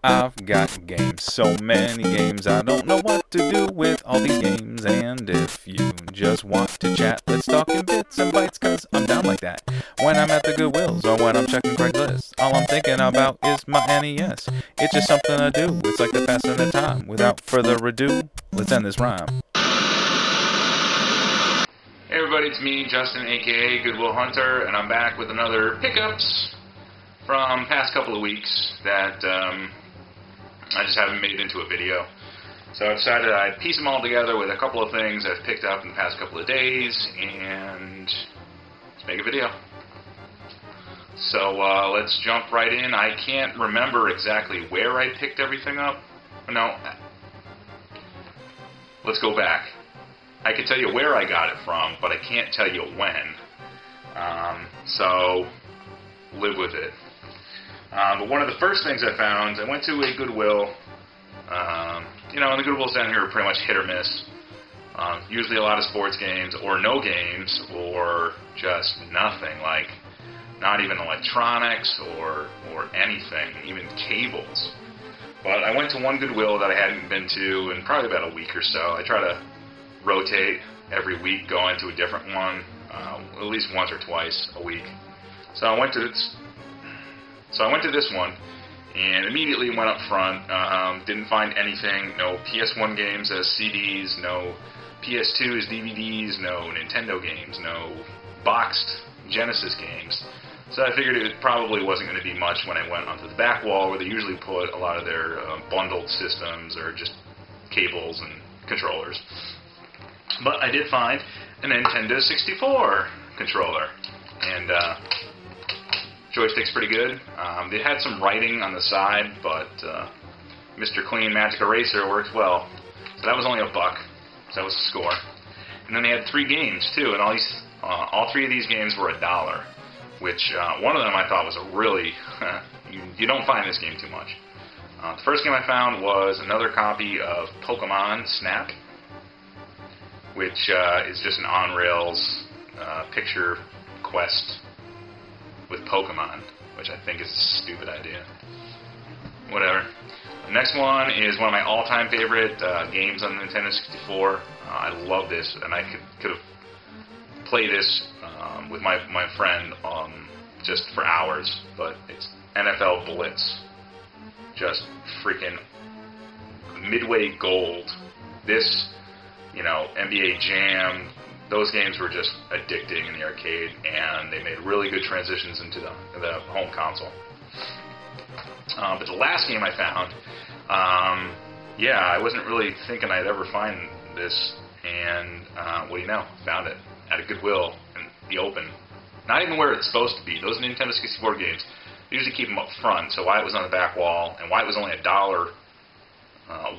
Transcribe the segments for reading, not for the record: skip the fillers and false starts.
I've got games, so many games, I don't know what to do with all these games. And if you just want to chat, let's talk in bits and bytes, cause I'm down like that. When I'm at the Goodwills or when I'm checking Craigslist, all I'm thinking about is my NES. It's just something to do, it's like the passing of time. Without further ado, let's end this rhyme. Hey everybody, it's me, Justin, aka Goodwill Hunter, and I'm back with another pickups from past couple of weeks that I just haven't made into a video. So I decided I'd piece them all together with a couple of things I've picked up in the past couple of days, and let's make a video. So let's jump right in. I can't remember exactly where I picked everything up. No, let's go back. I can tell you where I got it from, but I can't tell you when. So live with it. But one of the first things I found, I went to a Goodwill. And the Goodwills down here are pretty much hit or miss. Usually a lot of sports games, or no games, or just nothing, like not even electronics or anything, even cables. But I went to one Goodwill that I hadn't been to in probably about a week or so. I try to rotate every week, going to a different one, at least once or twice a week. So I went to this one, and immediately went up front. Didn't find anything. No PS1 games as CDs. No PS2 as DVDs. No Nintendo games. No boxed Genesis games. So I figured it probably wasn't going to be much when I went onto the back wall, where they usually put a lot of their bundled systems or just cables and controllers. But I did find a Nintendo 64 controller, and joystick's pretty good. They had some writing on the side, but Mr. Clean Magic Eraser works well. So that was only $1, so that was the score. And then they had 3 games too, and all 3 of these games were $1, which one of them I thought was a really you don't find this game too much. The first game I found was another copy of Pokemon Snap, which is just an on-rails picture quest with Pokemon, which I think is a stupid idea. Whatever. The next one is one of my all-time favorite games on the Nintendo 64. I love this, and I could have played this with my friend just for hours, but it's NFL Blitz. Just freaking Midway Gold. This, NBA Jam, those games were just addicting in the arcade, and they made really good transitions into the home console. But the last game I found, I wasn't really thinking I'd ever find this, and what do you know? Found it at a Goodwill in the open. Not even where it's supposed to be. Those Nintendo 64 games, they usually keep them up front, so why it was on the back wall, and why it was only $1,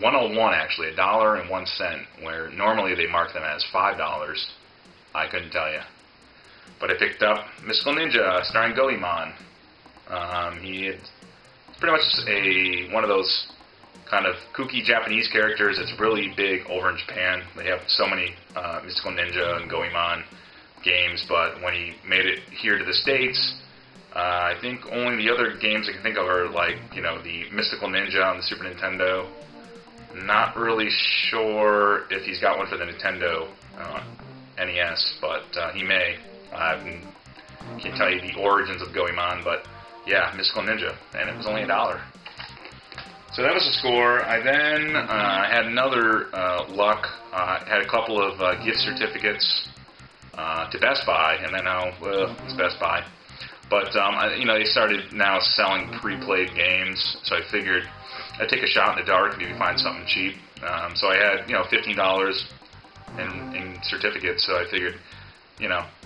101 actually, $1.01, where normally they mark them as $5, I couldn't tell you. But I picked up Mystical Ninja, starring Goemon. He's pretty much one of those kind of kooky Japanese characters that's really big over in Japan. They have so many Mystical Ninja and Goemon games, but when he made it here to the States, I think only the other games I can think of are like, the Mystical Ninja on the Super Nintendo. Not really sure if he's got one for the Nintendo NES, but he may. I can't tell you the origins of Goemon, but yeah, Mystical Ninja, and it was only $1. So that was the score. I then had another luck. Had a couple of gift certificates to Best Buy, and I know, it's Best Buy. But, they started now selling pre-played games, so I figured I'd take a shot in the dark, maybe find something cheap. So I had, $15 in certificates, so I figured,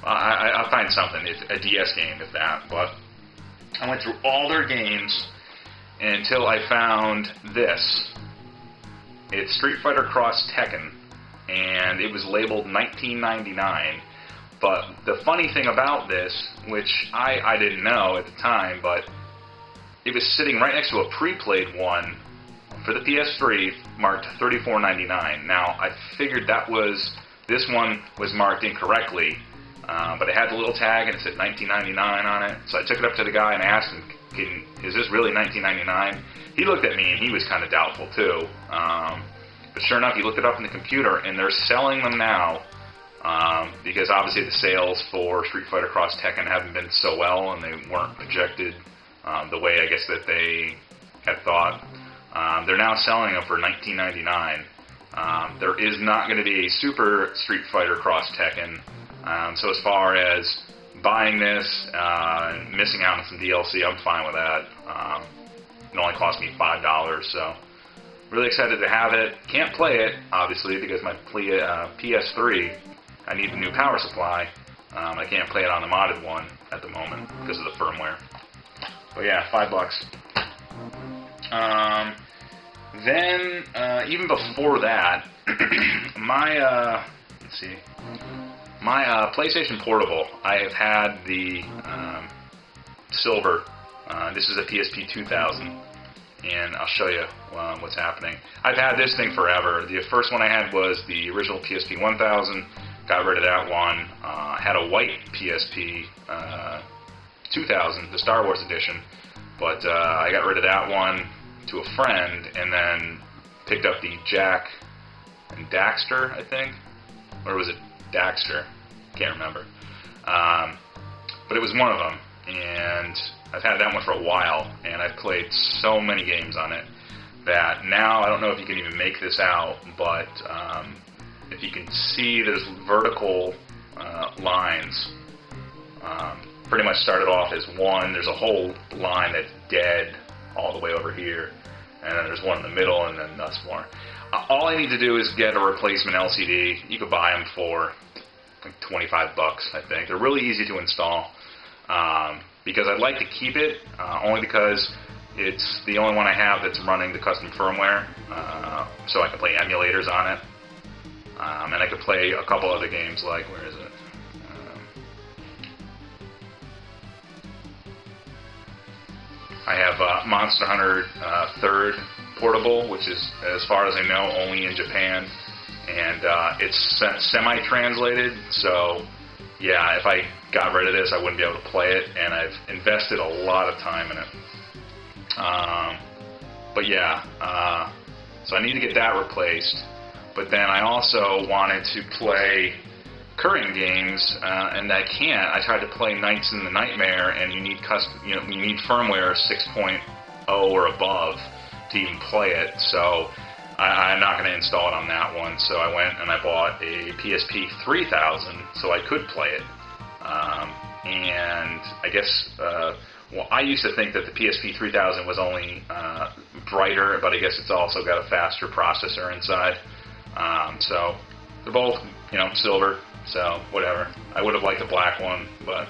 I'll find something, a DS game, if that. But I went through all their games until I found this. It's Street Fighter Cross Tekken, and it was labeled $19.99. But the funny thing about this, which I didn't know at the time, but it was sitting right next to a pre-played one for the PS3 marked $34.99. Now, I figured this one was marked incorrectly, but it had the little tag and it said $19.99 on it. So I took it up to the guy and I asked him, is this really $19.99? He looked at me and he was kind of doubtful too. But sure enough, he looked it up in the computer, and they're selling them now because obviously the sales for Street Fighter Cross Tekken haven't been so well, and they weren't projected the way I guess that they had thought. They're now selling them for $19.99. There is not going to be a Super Street Fighter Cross Tekken, so as far as buying this and missing out on some DLC, I'm fine with that. It only cost me $5, so really excited to have it. Can't play it, obviously, because my PS3, I need a new power supply. I can't play it on the modded one at the moment because of the firmware. But yeah, $5. Then, even before that, my, let's see, my PlayStation Portable, I have had the Silver. This is a PSP 2000, and I'll show you what's happening. I've had this thing forever. The first one I had was the original PSP 1000, got rid of that one. I had a white PSP 2000, the Star Wars edition, but I got rid of that one to a friend, and then picked up the Jack and Daxter, I think, or was it Daxter? Can't remember. But it was one of them, and I've had that one for a while, and I've played so many games on it that now I don't know if you can even make this out, but if you can see, there's vertical lines. Pretty much started off as one. There's a whole line that's dead all the way over here, and then there's one in the middle, and then thus more. All I need to do is get a replacement LCD. You could buy them for like $25, I think. They're really easy to install because I'd like to keep it, only because it's the only one I have that's running the custom firmware, so I can play emulators on it, and I could play a couple other games like, where is it? I have Monster Hunter 3rd Portable, which is, as far as I know, only in Japan, and it's semi-translated, so yeah, if I got rid of this, I wouldn't be able to play it, and I've invested a lot of time in it. But yeah, so I need to get that replaced, but then I also wanted to play current games, and I can't. I tried to play Nights in the Nightmare, and you need you need firmware 6.0 or above to even play it. So I'm not going to install it on that one. So I went and I bought a PSP 3000 so I could play it. And I guess, well, I used to think that the PSP 3000 was only brighter, but I guess it's also got a faster processor inside. So they're both, silver. So, whatever. I would have liked the black one, but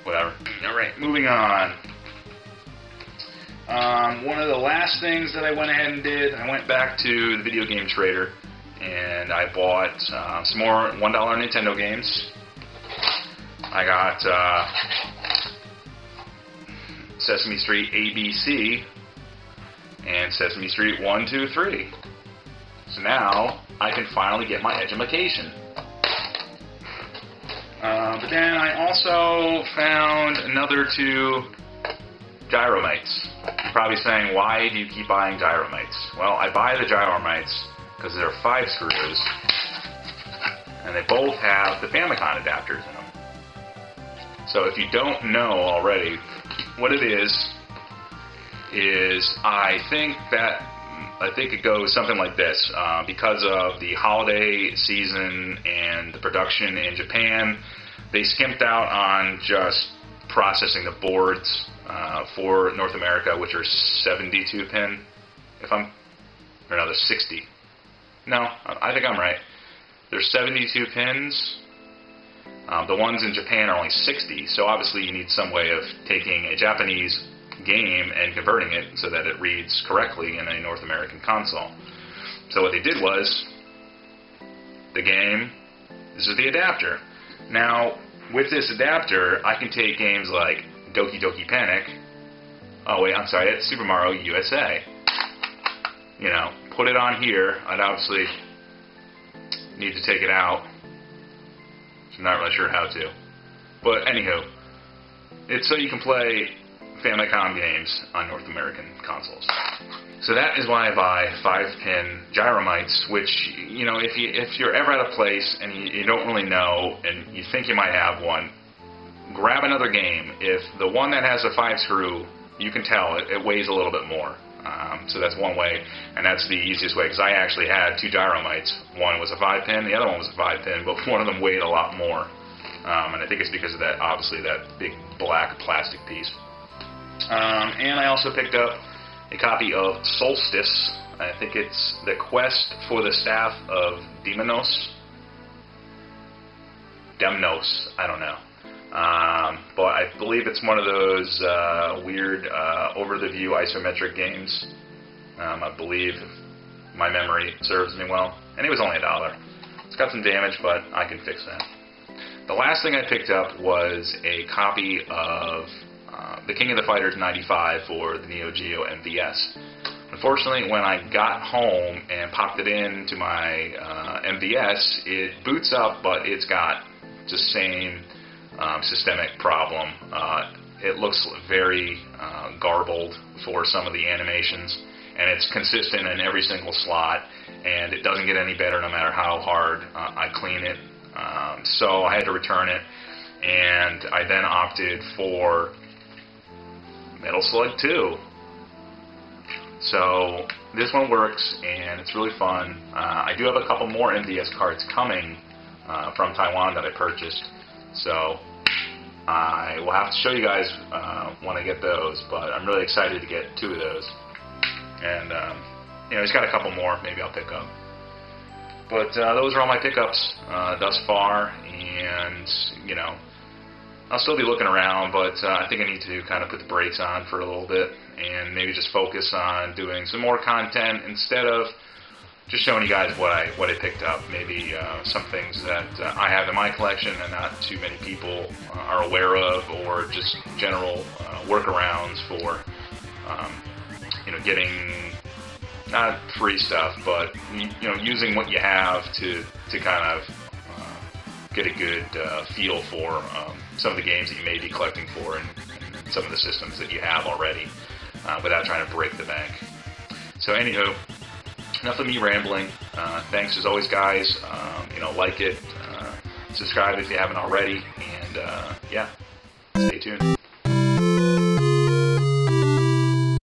whatever. Alright, moving on. One of the last things that I went ahead and did, I went back to the Video Game Trader, and I bought some more $1 Nintendo games. I got Sesame Street ABC and Sesame Street 1, 2, 3. So now, I can finally get my edumacation. But then I also found another 2 Gyromites. You're probably saying, why do you keep buying Gyromites? Well, I buy the Gyromites because there are 5 screws, and they both have the Famicom adapters in them. So if you don't know already, what it is I think it goes something like this. Because of the holiday season and the production in Japan, they skimped out on just processing the boards for North America, which are 72 pin. They're 60. No, I think I'm right. There's 72 pins. The ones in Japan are only 60, so obviously you need some way of taking a Japanese game and converting it so that it reads correctly in a North American console. So what they did was, this is the adapter. Now, with this adapter, I can take games like Doki Doki Panic. Oh wait, I'm sorry, it's Super Mario USA. Put it on here. I'd obviously need to take it out. I'm not really sure how to. But anywho, it's so you can play Famicom games on North American consoles. So that is why I buy 5-pin gyromites, which, you know, if you're ever at a place and you don't really know and you think you might have one, grab another game. If the one that has a 5-screw, you can tell it weighs a little bit more. So that's one way, and that's the easiest way, because I actually had 2 gyromites. One was a 5-pin, the other one was a 5-pin, but one of them weighed a lot more. And I think it's because of that, obviously, that big black plastic piece. And I also picked up a copy of Solstice. I think it's The Quest for the Staff of Demnos, I don't know. But I believe it's one of those weird over-the-view isometric games. I believe, if my memory serves me well. And it was only $1. It's got some damage, but I can fix that. The last thing I picked up was a copy of The King of the Fighters 95 for the Neo Geo MVS. Unfortunately, when I got home and popped it into my MVS, it boots up, but it's got just same systemic problem. It looks very garbled for some of the animations, and it's consistent in every single slot, and it doesn't get any better no matter how hard I clean it. So I had to return it, and I then opted for Metal Slug 2. So this one works, and it's really fun. I do have a couple more MVS cards coming from Taiwan that I purchased, so I will have to show you guys when I get those, but I'm really excited to get 2 of those. And, you know, he's got a couple more maybe I'll pick up. But those are all my pickups thus far, and, you know, I'll still be looking around, but I think I need to kind of put the brakes on for a little bit and maybe just focus on doing some more content instead of just showing you guys what I picked up. Maybe some things that I have in my collection and not too many people are aware of, or just general workarounds for you know, getting not free stuff, but you know, using what you have to kind of get a good feel for some of the games that you may be collecting for, and some of the systems that you have already, without trying to break the bank. So anywho, enough of me rambling. Thanks as always, guys. You know, like it, subscribe if you haven't already, and yeah, stay tuned.